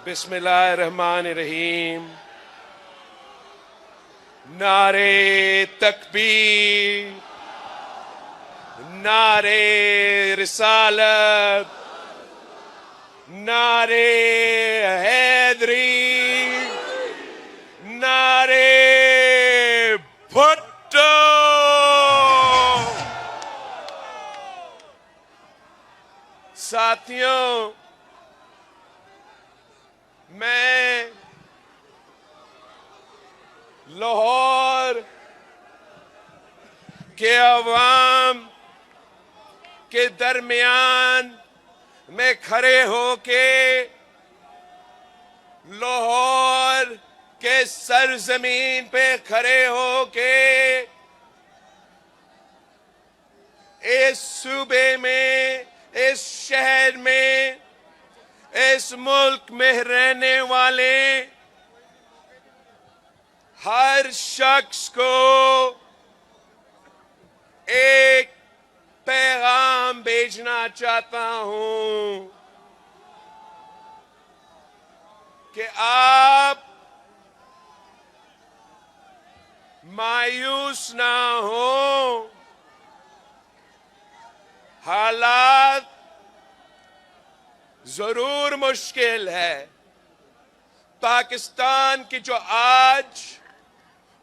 बिस्मिल्लाहिर्रहमानिर्रहीम। नारे तकबीर, नारे रिसालत, नारे हैदरी, नारे भुट्टो। साथियों, मैं लाहौर के अवाम के दरमियान में खड़े होके लाहौर के सरजमीन पे खड़े होके इस सूबे में, इस शहर में, इस मुल्क में रहने वाले हर शख्स को एक पैगाम भेजना चाहता हूं कि आप मायूस ना हो। हालात जरूर मुश्किल है। पाकिस्तान की जो आज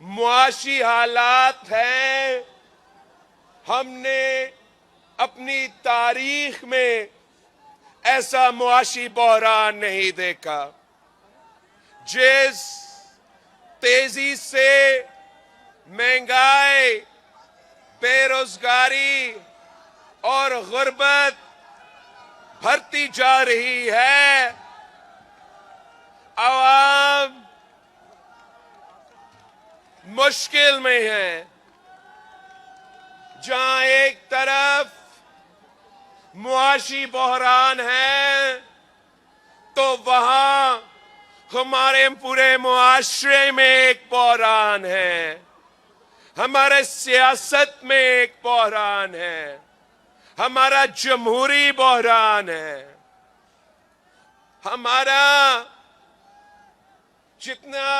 मुआशी हालात हैं, हमने अपनी तारीख में ऐसा मुआशी बहरान नहीं देखा। जिस तेजी से महंगाई, बेरोजगारी और गुर्बत बढ़ती जा रही है, आवाम मुश्किल में है। जहां एक तरफ मुआशी बहरान है, तो वहां हमारे पूरे मुआशरे में एक बहरान है, हमारे सियासत में एक बहरान है, हमारा जमहूरी बहरान है। हमारा जितना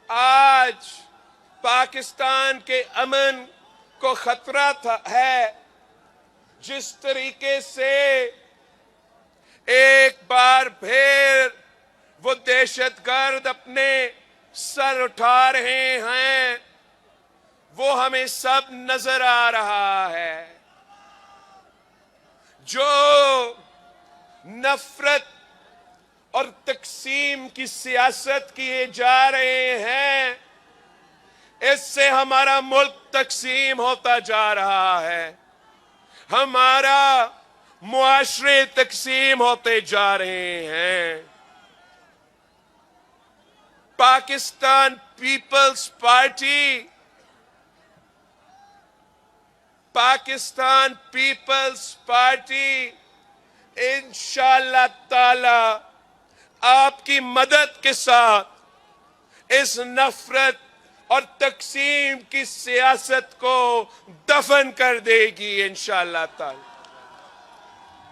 आज पाकिस्तान के अमन को खतरा है, जिस तरीके से एक बार फिर वो दहशतगर्द अपने सर उठा रहे हैं, वो हमें सब नजर आ रहा है। जो नफरत और तकसीम की सियासत किए जा रहे हैं, इससे हमारा मुल्क तकसीम होता जा रहा है, हमारा मुआशरे तकसीम होते जा रहे हैं। Pakistan peoples party, Pakistan peoples party इंशाअल्लाह ताला आपकी मदद के साथ इस नफरत और तकसीम की सियासत को दफन कर देगी इंशाअल्लाह ताला।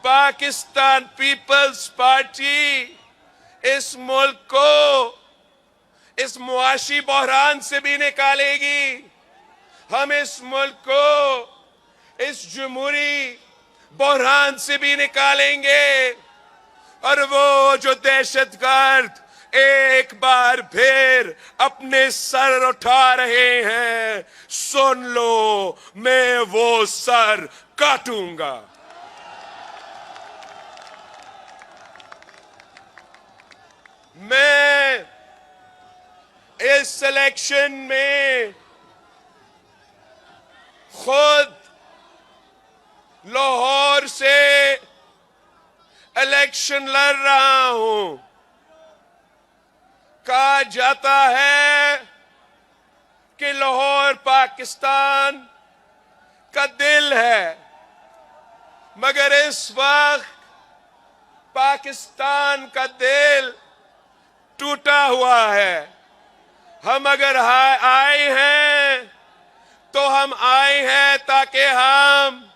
पाकिस्तान पीपल्स पार्टी इस मुल्क को इस मुआशी बहरान से भी निकालेगी। हम इस मुल्क को इस जमहूरी बहरान से भी निकालेंगे, और वो जो दहशतगर्द एक बार फिर अपने सर उठा रहे हैं, सुन लो, मैं वो सर काटूंगा। मैं इस इलेक्शन में खुद लाहौर से इलेक्शन लड़ रहा हूं। कहा जाता है कि लाहौर पाकिस्तान का दिल है, मगर इस वक्त पाकिस्तान का दिल टूटा हुआ है। हम अगर आए हैं तो हम आए हैं ताकि हम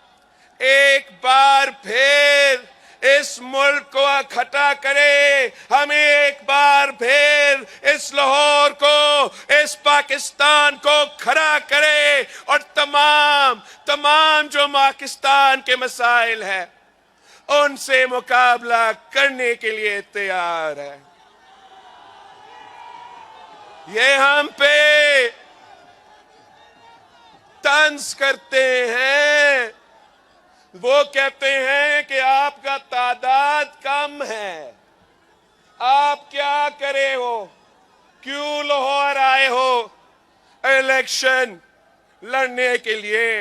एक बार फिर इस मुल्क को इकट्ठा करे, हमें एक बार फिर इस लाहौर को, इस पाकिस्तान को खड़ा करे और तमाम जो पाकिस्तान के मसाइल है उनसे मुकाबला करने के लिए तैयार है। ये हम पे तंज करते हैं, वो कहते हैं कि आपका तादाद कम है, आप क्या करे हो, क्यों लाहौर आए हो इलेक्शन लड़ने के लिए।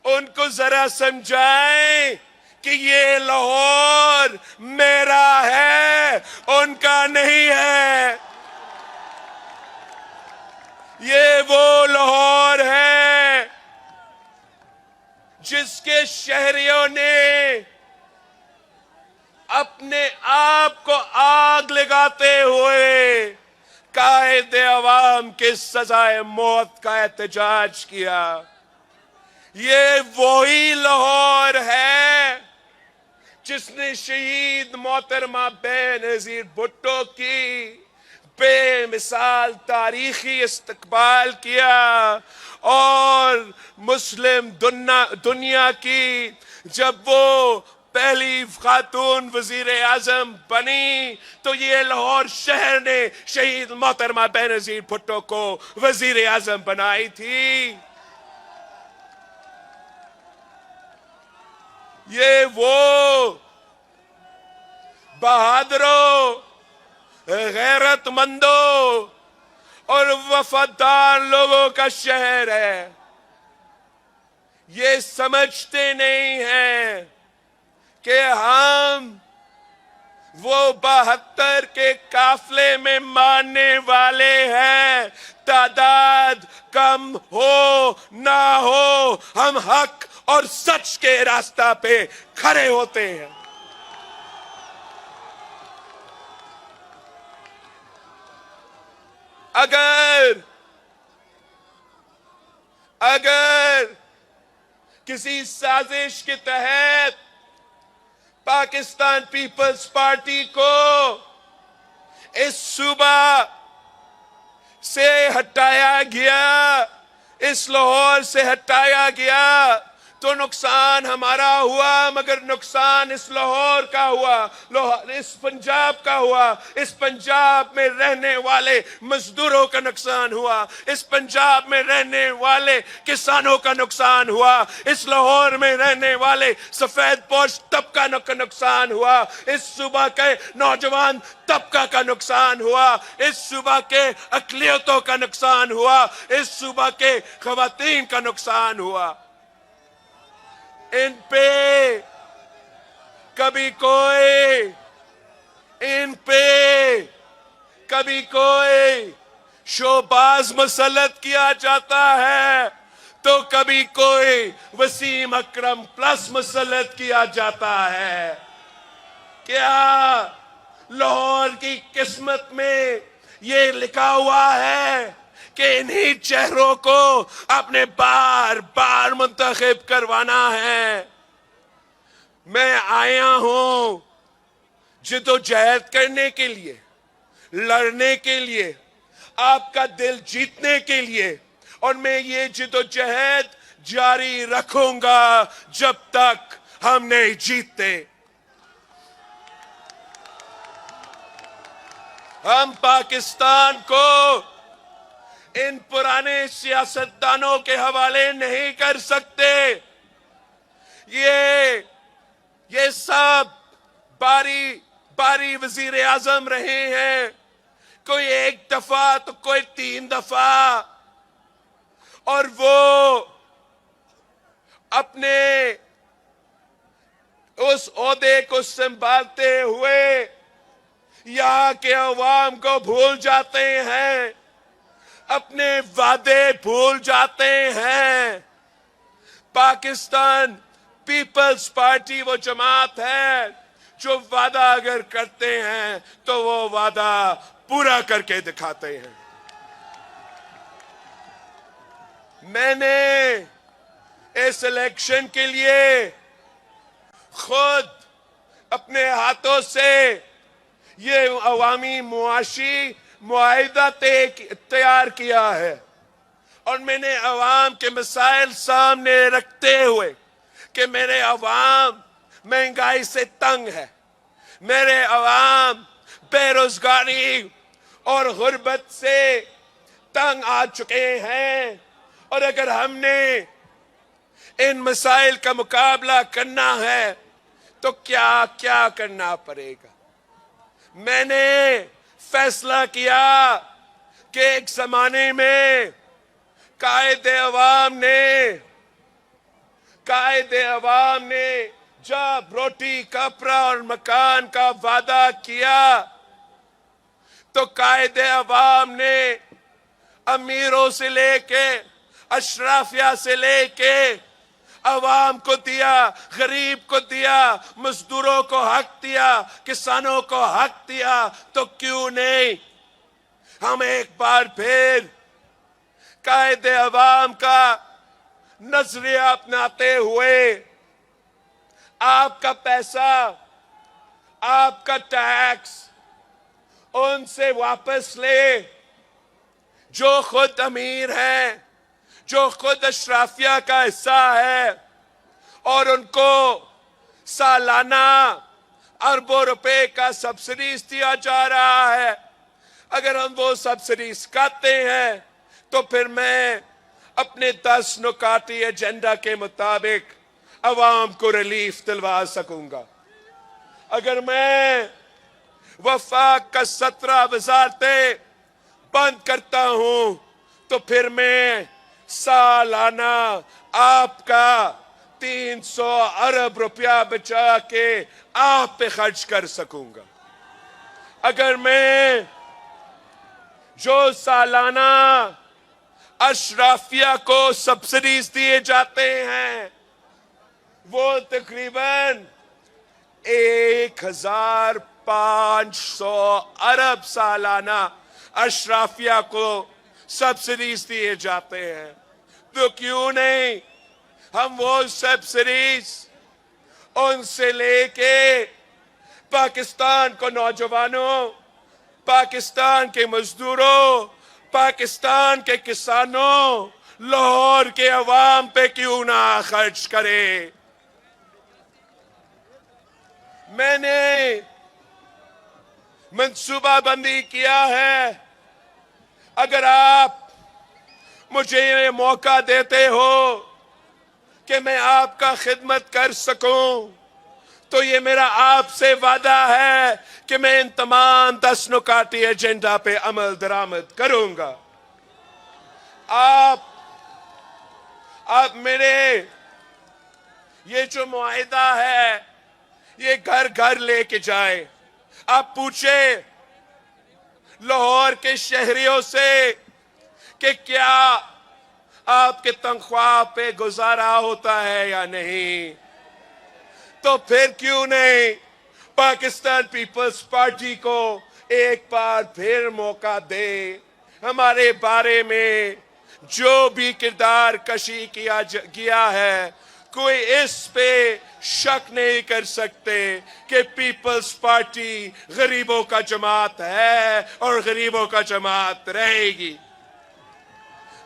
उनको जरा समझाएं कि ये लाहौर मेरा है, उनका नहीं है। ये वो लाहौर है जिसके शहरियों ने अपने आप को आग लगाते हुए कायदे अवाम के सजाए मौत का एहतजाज किया। ये वही लाहौर है जिसने शहीद मोहतरमा बेनजीर भुट्टो की बेमिसाल तारीखी इस्तकबाल किया और मुस्लिम दुनिया की जब वो पहली खातून वजीर आजम बनी तो ये लाहौर शहर ने शहीद मोहतरमा बेनजीर भुट्टो को वजीर आजम बनाई थी। ये वो बहादुरों, गैरतमंदों और वफादार लोगों का शहर है। ये समझते नहीं हैं कि हम वो 72 के काफले में मानने वाले हैं। तादाद कम हो ना हो, हम हक और सच के रास्ता पे खड़े होते हैं। अगर किसी साजिश के तहत पाकिस्तान पीपल्स पार्टी को इस सूबा से हटाया गया, इस लाहौर से हटाया गया तो नुकसान हमारा हुआ, मगर नुकसान इस लाहौर का हुआ, इस पंजाब का हुआ। इस पंजाब में रहने वाले मजदूरों का नुकसान हुआ, इस पंजाब में रहने वाले किसानों का नुकसान हुआ, इस लाहौर में रहने वाले सफेद पोश तबका का नुकसान हुआ, इस सूबा के नौजवान तबका का नुकसान हुआ, इस सूबा के अकलियतों का नुकसान हुआ, इस सूबा के खवातीन का नुकसान हुआ। इन पे कभी कोई शोबाज मुसल्लत किया जाता है तो कभी कोई वसीम अकरम प्लस मुसल्लत किया जाता है। क्या लाहौर की किस्मत में ये लिखा हुआ है कि इन्हीं चेहरों को आपने बार बार मुंतखब करवाना है? मैं आया हूं जिद्दोजहद करने के लिए, लड़ने के लिए, आपका दिल जीतने के लिए, और मैं ये जिद्दोजहद जारी रखूंगा जब तक हम नहीं जीतते। हम पाकिस्तान को इन पुराने सियासतदानों के हवाले नहीं कर सकते। ये सब बारी वजीर आजम रहे हैं, कोई एक दफा तो कोई 3 दफा, और वो अपने उस ओहदे को संभालते हुए यहां के अवाम को भूल जाते हैं, अपने वादे भूल जाते हैं। पाकिस्तान पीपल्स पार्टी वो जमात है जो वादा अगर करते हैं तो वो वादा पूरा करके दिखाते हैं। मैंने इस इलेक्शन के लिए खुद अपने हाथों से ये अवामी मुआशी मुआहिदा तैयार किया है और मैंने अवाम के मसाइल सामने रखते हुए कि मेरे अवाम महंगाई से तंग है, मेरे अवाम बेरोजगारी और गुर्बत से तंग आ चुके हैं और अगर हमने इन मसाइल का मुकाबला करना है तो क्या क्या करना पड़ेगा। मैंने फैसला किया कि एक जमाने में कायदे अवाम ने जब रोटी कपड़ा और मकान का वादा किया तो कायदे अवाम ने अमीरों से लेके अशराफिया से लेके अवाम को दिया, गरीब को दिया, मजदूरों को हक दिया, किसानों को हक दिया। तो क्यों नहीं हम एक बार फिर कायदे अवाम का नजरिया अपनाते हुए आपका पैसा, आपका टैक्स उनसे वापस ले जो खुद अमीर हैं, जो खुद अशराफिया का हिस्सा है और उनको सालाना अरबों रुपए का सब्सिडीज दिया जा रहा है। अगर हम वो सब्सिडीज काटते हैं तो फिर मैं अपने 10 नुकाती एजेंडा के मुताबिक अवाम को रिलीफ दिलवा सकूंगा। अगर मैं वफाक का 17 वजारतें बंद करता हूं तो फिर मैं सालाना आपका 300 अरब रुपया बचा के आप पे खर्च कर सकूंगा। अगर मैं जो सालाना अशराफिया को सब्सिडीज दिए जाते हैं वो तकरीबन 1500 अरब सालाना अशराफिया को सब्सिडीज दिए जाते हैं, तो क्यों नहीं हम वो सब्सिडीज उनसे लेके पाकिस्तान को नौजवानों, पाकिस्तान के मजदूरों, पाकिस्तान के किसानों, लाहौर के अवाम पे क्यों ना खर्च करें। मैंने मंसूबाबंदी किया है, अगर आप मुझे ये मौका देते हो कि मैं आपका खिदमत कर सकूं तो ये मेरा आपसे वादा है कि मैं इन तमाम 10 नुकाती एजेंडा पे अमल दरामद करूंगा। आप मेरे ये जो मुआहिदा है ये घर घर लेके जाए। आप पूछे लाहौर के शहरियों से कि क्या आपके तनख्वाह पे गुजारा होता है या नहीं, तो फिर क्यों नहीं पाकिस्तान पीपल्स पार्टी को एक बार फिर मौका दे। हमारे बारे में जो भी किरदार कशी किया है कोई इस पे शक नहीं कर सकते कि पीपल्स पार्टी गरीबों का जमात है और गरीबों का जमात रहेगी।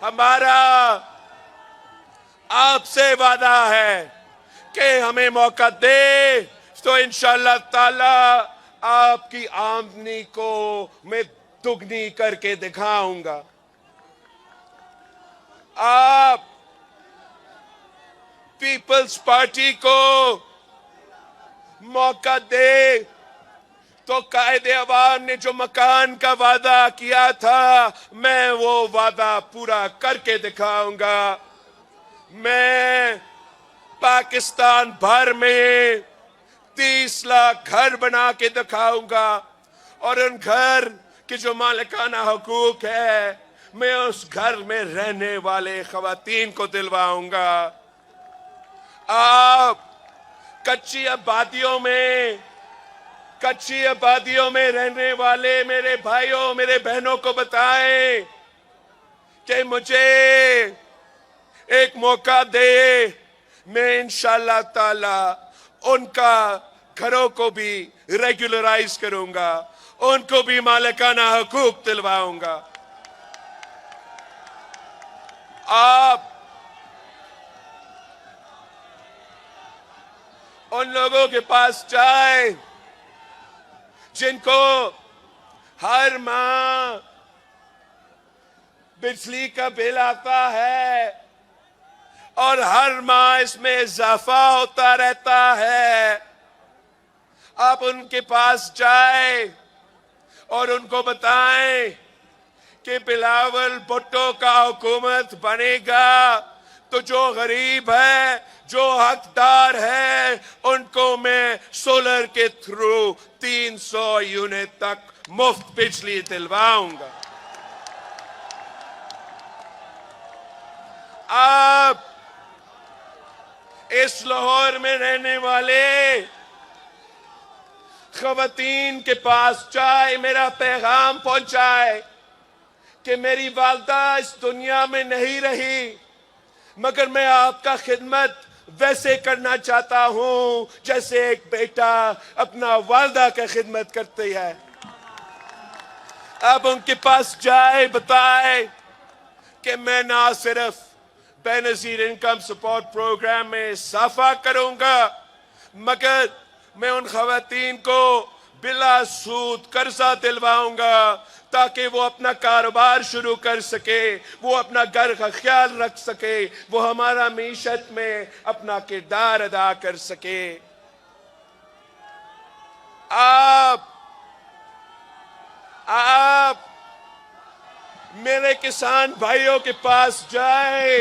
हमारा आपसे वादा है कि हमें मौका दे तो इंशाअल्लाह ताला आपकी आमदनी को मैं दुगनी करके दिखाऊंगा। आप पीपल्स पार्टी को मौका दे तो कायदे अवाम ने जो मकान का वादा किया था मैं वो वादा पूरा करके दिखाऊंगा। मैं पाकिस्तान भर में 30 लाख घर बना के दिखाऊंगा और उन घर के जो मालिकाना हुकूक है मैं उस घर में रहने वाले खवातीन को दिलवाऊंगा। आप कच्ची आबादियों में रहने वाले मेरे भाइयों मेरे बहनों को बताएं कि मुझे एक मौका दे, मैं इंशाअल्लाह ताला उनका घरों को भी रेगुलराइज करूंगा, उनको भी मालिकाना हकूक दिलवाऊंगा। आप उन लोगों के पास जाए जिनको हर माह बिजली का बिल आता है और हर माह इसमें इजाफा होता रहता है। आप उनके पास जाए और उनको बताएं कि बिलावल भुट्टो का हुकूमत बनेगा तो जो गरीब है, जो हकदार है, उनको मैं सोलर के थ्रू 300 यूनिट तक मुफ्त बिजली दिलवाऊंगा। आप इस लाहौर में रहने वाले खवातीन के पास जाए, मेरा पैगाम पहुंचाए कि मेरी वालदा इस दुनिया में नहीं रही, मगर मैं आपका खिदमत वैसे करना चाहता हूं जैसे एक बेटा अपना वालदा का खिदमत करती है। अब उनके पास जाए, बताए कि मैं ना सिर्फ बेनजीर इनकम सपोर्ट प्रोग्राम में इजाफा करूंगा, मगर मैं उन खवातीन को बिला सूद कर्जा दिलवाऊंगा ताकि वो अपना कारोबार शुरू कर सके, वो अपना घर का ख्याल रख सके, वो हमारा मीशत में अपना किरदार अदा कर सके। आप मेरे किसान भाइयों के पास जाए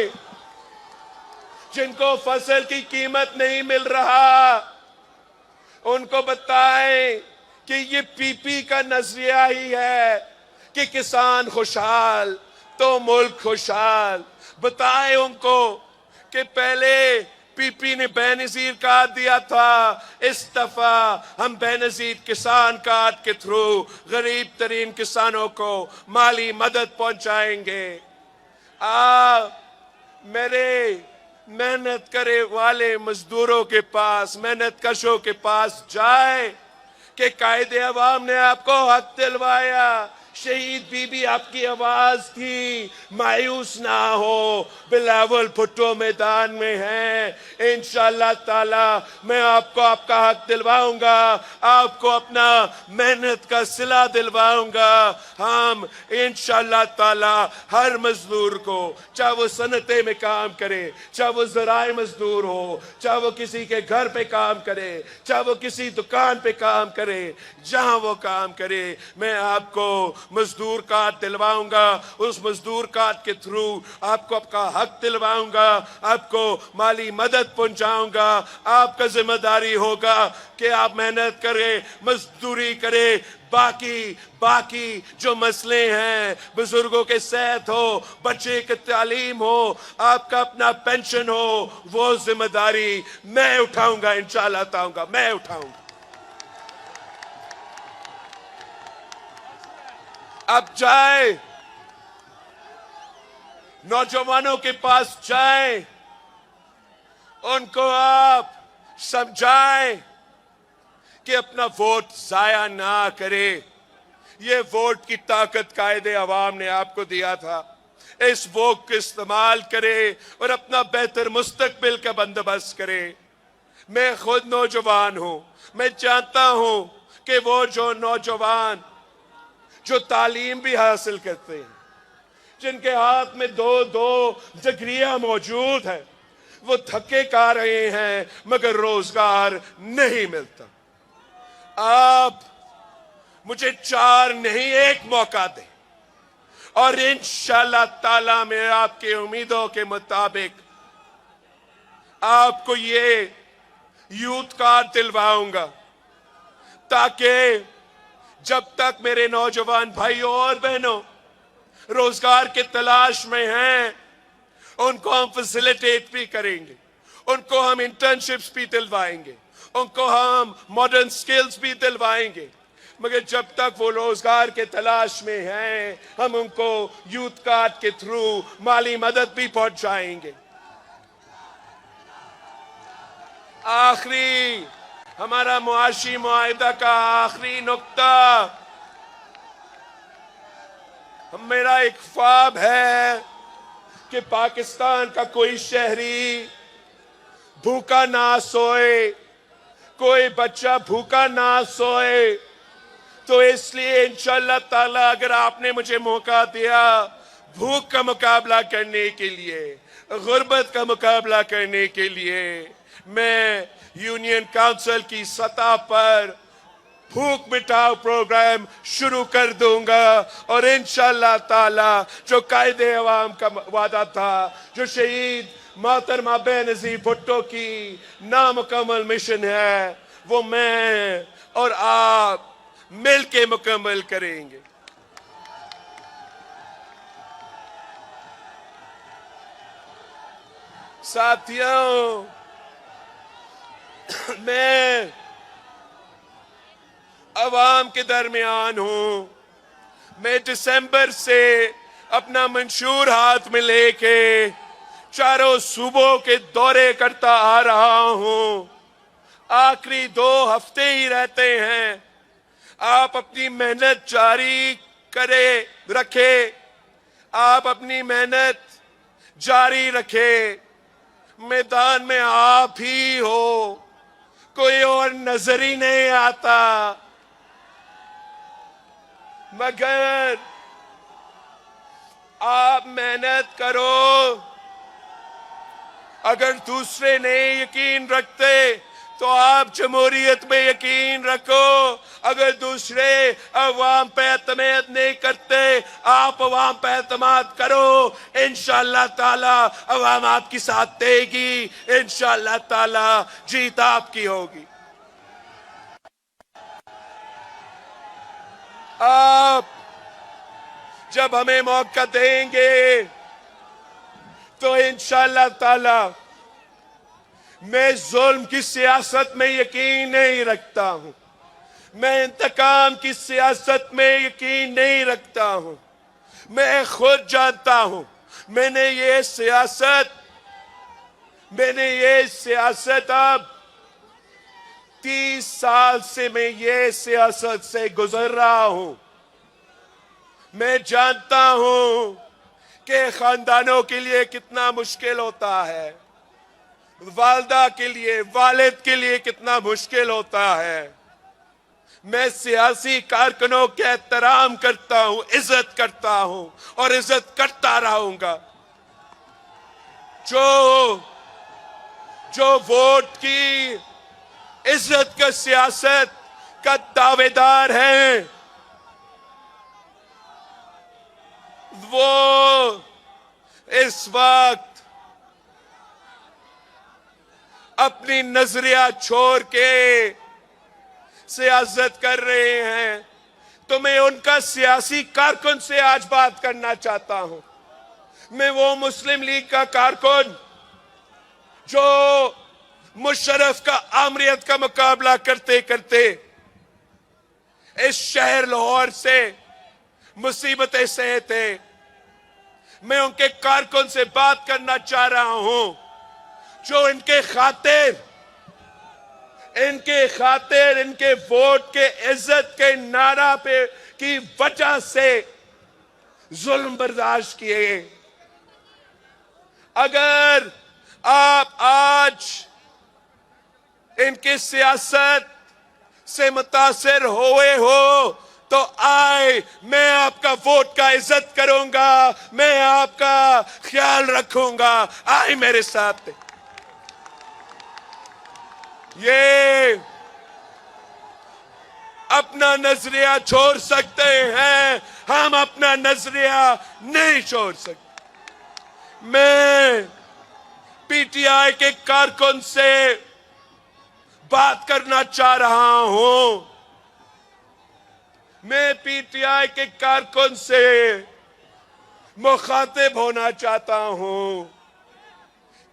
जिनको फसल की कीमत नहीं मिल रहा, उनको बताएं कि ये पीपी का नजरिया ही है कि किसान खुशहाल तो मुल्क खुशहाल। बताएं उनको कि पहले पीपी ने बेनजीर कार्ड दिया था, इस दफा हम बेनजीर किसान कार्ड के थ्रू गरीब तरीन किसानों को माली मदद पहुंचाएंगे। मेरे मेहनत करे वाले मजदूरों के पास, मेहनत कशों के पास जाए कि कायदे अवाम ने आपको हक दिलवाया, शहीद बीबी आपकी आवाज थी, मायूस ना हो, बिलावल भुट्टो मैदान में हैं। इंशाअल्लाह ताला मैं आपको आपका हक दिलवाऊंगा, आपको अपना मेहनत का सिला दिलवाऊंगा। हम इंशाअल्लाह ताला हर मजदूर को, चाहे वो सनते में काम करे, चाहे वो ज़राए मजदूर हो, चाहे वो किसी के घर पे काम करे, चाहे वो किसी दुकान पे काम करे, जहां वो काम करे, मैं आपको मजदूर कार्ड दिलवाऊंगा। उस मजदूर कार्ड के थ्रू आपको आपका हक दिलवाऊंगा, आपको माली मदद पहुंचाऊंगा। आपका जिम्मेदारी होगा कि आप मेहनत करें, मजदूरी करें। बाकी जो मसले हैं, बुजुर्गों के सेहत हो, बच्चे की तालीम हो, आपका अपना पेंशन हो, वो जिम्मेदारी मैं उठाऊंगा, इंशाअल्लाह मैं उठाऊंगा। अब जाए नौजवानों के पास जाए, उनको आप समझाएं कि अपना वोट जाया ना करे। ये वोट की ताकत कायदे अवाम ने आपको दिया था, इस वोट को इस्तेमाल करे और अपना बेहतर मुस्तकबिल का बंदोबस्त करे। मैं खुद नौजवान हूं, मैं जानता हूं कि वो जो नौजवान जो तालीम भी हासिल करते हैं, जिनके हाथ में दो डिग्रियां मौजूद है, वो धक्के खा रहे हैं मगर रोजगार नहीं मिलता। आप मुझे 4 नहीं 1 मौका दें और इंशाअल्लाह ताला मैं आपके उम्मीदों के मुताबिक आपको ये यूथ कार्ड दिलवाऊंगा, ताकि जब तक मेरे नौजवान भाइयों और बहनों रोजगार के तलाश में हैं, उनको हम फैसिलिटेट भी करेंगे, उनको हम इंटर्नशिप्स भी दिलवाएंगे, उनको हम मॉडर्न स्किल्स भी दिलवाएंगे। मगर जब तक वो रोजगार के तलाश में हैं, हम उनको यूथ कार्ड के थ्रू माली मदद भी पहुंचाएंगे। हमारा मुआशी मुआहिदा का आखिरी नुक्ता, मेरा एक ख्वाब है कि पाकिस्तान का कोई शहरी भूखा ना सोए, कोई बच्चा भूखा ना सोए। तो इसलिए इंशाअल्लाह ताला अगर आपने मुझे मौका दिया भूख का मुकाबला करने के लिए, गुर्बत का मुकाबला करने के लिए, मैं यूनियन काउंसिल की सतह पर भूख मिटाओ प्रोग्राम शुरू कर दूंगा। और इंशाअल्लाह ताला जो कायदे अवाम का वादा था, जो शहीद मोहतरमा बेनजीर भुट्टो की नामुकम्मल मिशन है, वो मैं और आप मिलके मुकम्मल करेंगे। साथियों, मैं अवाम के दरमियान हूं। मैं दिसंबर से अपना मंशूर हाथ में लेके चारों सूबों के दौरे करता आ रहा हूं। आखिरी 2 हफ्ते ही रहते हैं। आप अपनी मेहनत जारी रखे, आप अपनी मेहनत जारी रखे। मैदान में आप ही हो, कोई और नजर ही नहीं आता। मगर आप मेहनत करो। अगर दूसरे नहीं यकीन रखते तो आप जमहूरियत में यकीन रखो। अगर दूसरे अवाम पे एतमाद नहीं करते, आप अवाम पे एतमाद करो। इंशाअल्लाह ताला अवाम आपकी साथ देगी, इंशाअल्लाह ताला जीत आपकी होगी। आप जब हमें मौका देंगे तो इंशाअल्लाह ताला, मैं जुल्म की सियासत में यकीन नहीं रखता हूं, मैं इंतकाम की सियासत में यकीन नहीं रखता हूं। मैं खुद जानता हूं, मैंने ये सियासत अब 30 साल से मैं ये सियासत से गुजर रहा हूं। मैं जानता हूं कि खानदानों के लिए कितना मुश्किल होता है, वालदा के लिए, वालिद के लिए कितना मुश्किल होता है। मैं सियासी कारकुनों के एहतराम करता हूं, इज्जत करता हूं और इज्जत करता रहूंगा। जो वोट की इज्जत का सियासत का दावेदार है, वो इस वक्त अपनी नजरिया छोड़ के सियासत कर रहे हैं। तो मैं उनका सियासी कारकुन से आज बात करना चाहता हूं। मैं वो मुस्लिम लीग का कारकुन जो मुशर्रफ का आमरीत का मुकाबला करते करते इस शहर लाहौर से मुसीबतें सहे थे, मैं उनके कारकुन से बात करना चाह रहा हूं जो इनके खातिर, इनके वोट के इज्जत के नारा पे की वजह से जुल्म बर्दाश्त किए। अगर आप आज इनकी सियासत से मुतासिर हुए हो तो आए, मैं आपका वोट का इज्जत करूंगा, मैं आपका ख्याल रखूंगा। आए मेरे साथ। ये अपना नजरिया छोड़ सकते हैं, हम अपना नजरिया नहीं छोड़ सकते। मैं पीटीआई के कारकुन से बात करना चाह रहा हूं। मैं पीटीआई के कारकुन से मुखातिब होना चाहता हूं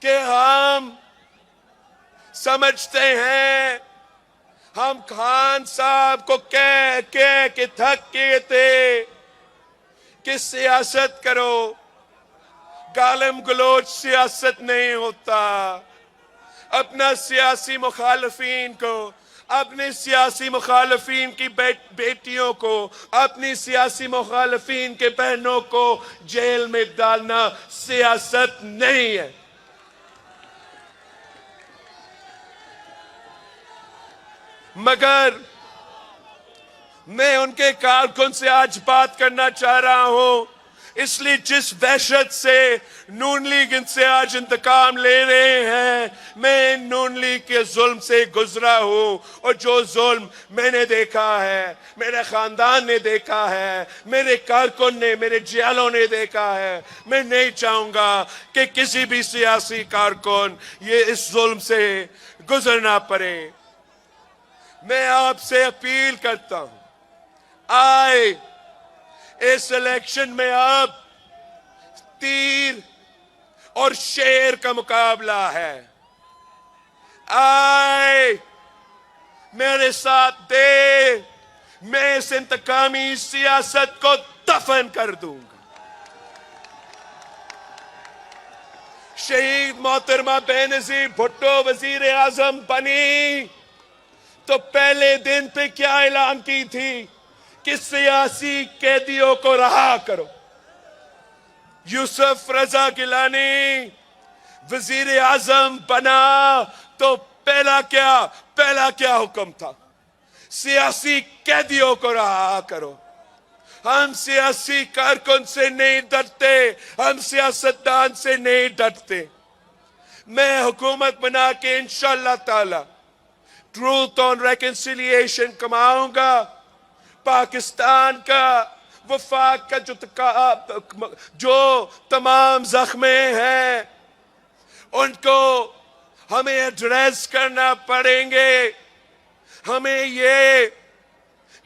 कि हम समझते हैं, हम खान साहब को कह के थक गए थे कि सियासत करो, गालिम गलोच सियासत नहीं होता। अपना सियासी मुखालफीन को अपने सियासी मुखालफीन की बेटियों को, अपनी सियासी मुखालफीन के बहनों को जेल में डालना सियासत नहीं है। मगर मैं उनके कारकुन से आज बात करना चाह रहा हूं, इसलिए जिस वहशत से नून लीग इनसे आज इंतकाम ले रहे हैं, मैं नून लीग के जुल्म से गुजरा हूं, और जो जुल्म मैंने देखा है, मेरे खानदान ने देखा है, मेरे कारकुन ने, मेरे जियालों ने देखा है, मैं नहीं चाहूंगा कि किसी भी सियासी कारकुन ये इस जुल्म से गुजरना पड़े। मैं आपसे अपील करता हूं, आए इस इलेक्शन में अब तीर और शेर का मुकाबला है। आए मेरे साथ दे, मैं इस इंतकामी सियासत को दफन कर दूंगा। शहीद मोहतरमा बेनजीर भुट्टो वजीर आजम बनी तो पहले दिन पे क्या ऐलान की थी कि सियासी कैदियों को रहा करो। यूसुफ रजा गिलानी वजीर आजम बना तो पहला क्या हुक्म था? सियासी कैदियों को रहा करो। हम सियासी कारकुन से नहीं डरते, हम सियासतदान से नहीं डरते। मैं हुकूमत बना के इंशाअल्लाह ताला ट्रूथ ऑन रेकन्सिलिएशन कमाऊंगा। पाकिस्तान का वफाक का जो तमाम जख्मे हैं उनको हमें एड्रेस करना पड़ेंगे। हमें ये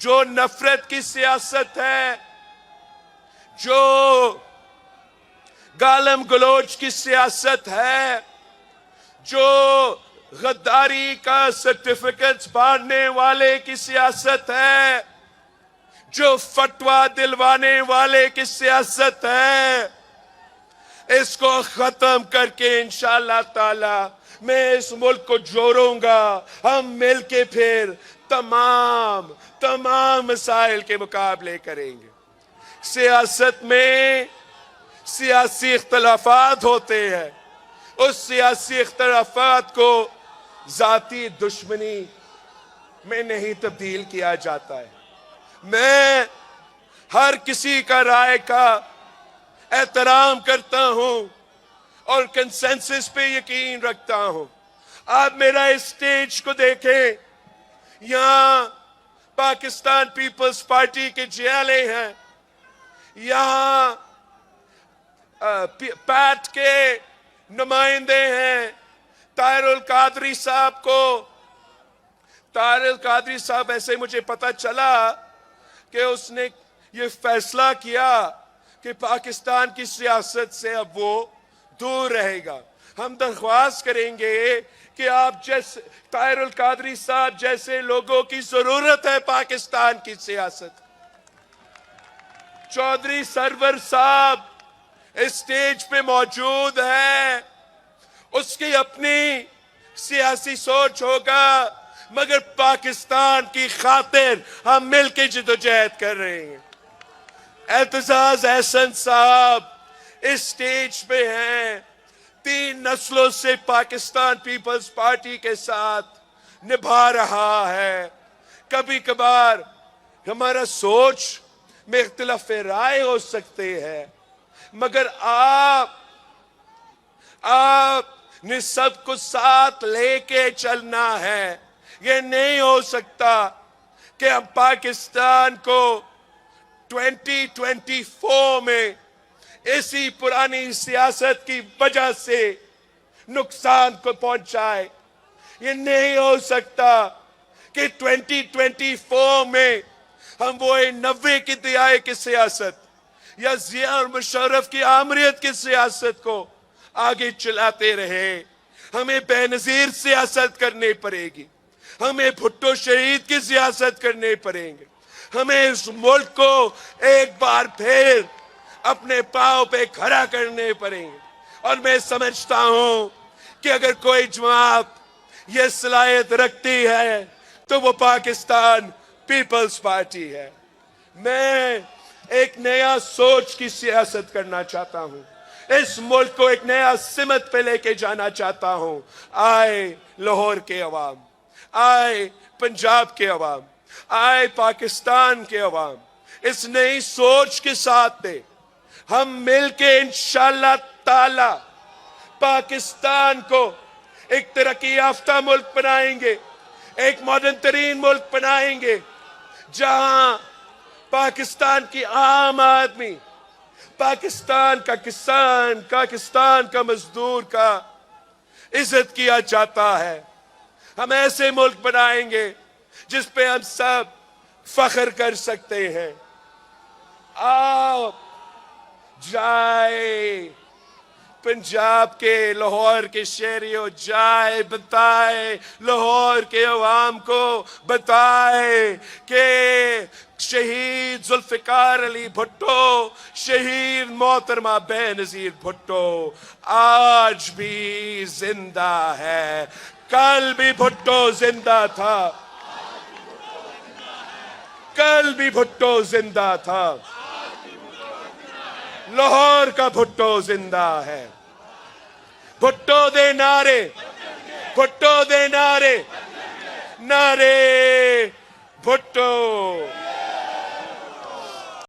जो नफरत की सियासत है, जो गालम गलोच की सियासत है, जो गद्दारी का सर्टिफिकेट्स बांटने वाले की सियासत है, जो फतवा दिलवाने वाले की सियासत है, इसको खत्म करके इंशाअल्लाह ताला मैं इस मुल्क को जोड़ूंगा। हम मिलके फिर तमाम मसाइल के मुकाबले करेंगे। सियासत में सियासी इख्तलाफात होते हैं, उस सियासी इख्तलाफात को जाती दुश्मनी में नहीं तब्दील किया जाता है। मैं हर किसी का राय का एहतराम करता हूं और कंसेंसस पे यकीन रखता हूं। आप मेरा इस स्टेज को देखें, यहां पाकिस्तान पीपल्स पार्टी के जियाले हैं, यहां पैट के नुमाइंदे हैं। ताहिरुल कादरी साहब ऐसे मुझे पता चला कि उसने ये फैसला किया कि पाकिस्तान की सियासत से अब वो दूर रहेगा। हम दरख्वास्त करेंगे कि आप जैसे ताहिरुल कादरी साहब जैसे लोगों की जरूरत है पाकिस्तान की सियासत। चौधरी सरवर साहब इस स्टेज पे मौजूद है, उसकी अपनी सियासी सोच होगा, मगर पाकिस्तान की खातिर हम मिलकर जिदोजहद कर रहे हैं। एतजाज एहसन साहब इस स्टेज पे हैं, 3 नस्लों से पाकिस्तान पीपल्स पार्टी के साथ निभा रहा है। कभी कभार हमारा सोच में इख्तिलाफ राय हो सकते हैं, मगर आप ने सब कुछ साथ लेके चलना है। ये नहीं हो सकता कि हम पाकिस्तान को 2024 में इसी पुरानी सियासत की वजह से नुकसान को पहुंचाए। ये नहीं हो सकता कि 2024 में हम वो 90 की दिहाई की सियासत या जिया और मुशर्रफ की आमरीत की सियासत को आगे चलाते रहे। हमें बेनजीर सियासत करनी पड़ेगी, हमें भुट्टो शहीद की सियासत करनी पड़ेगी, हमें इस मुल्क को एक बार फिर अपने पांव पे खड़ा करने पड़ेंगे। और मैं समझता हूं कि अगर कोई जमात ये सलाहियत रखती है तो वो पाकिस्तान पीपल्स पार्टी है। मैं एक नया सोच की सियासत करना चाहता हूं, इस मुल्क को एक नया सिमत पे लेके जाना चाहता हूं। आए लाहौर के अवाम, आए पंजाब के अवाम, आए पाकिस्तान के अवाम, इस नई सोच के साथ थे हम मिलके इंशाअल्लाह ताला पाकिस्तान को एक तरक्की याफ्ता मुल्क बनाएंगे, एक मॉडर्न तरीन मुल्क बनाएंगे, जहां पाकिस्तान की आम आदमी, पाकिस्तान का किसान, पाकिस्तान का मजदूर का इज्जत किया जाता है। हम ऐसे मुल्क बनाएंगे जिस पे हम सब फख्र कर सकते हैं। आप जाए पंजाब के लाहौर के शहरियों, जाए बताए लाहौर के अवाम को, बताए कि शहीद जुल्फिकार अली भुट्टो, शहीद मोहतरमा बेनजीर भुट्टो आज भी जिंदा है। कल भी भुट्टो जिंदा था, कल भी भुट्टो जिंदा था, लाहौर का भुट्टो जिंदा है। भुट्टो दे नारे, भुट्टो दे नारे, नारे भुट्टो।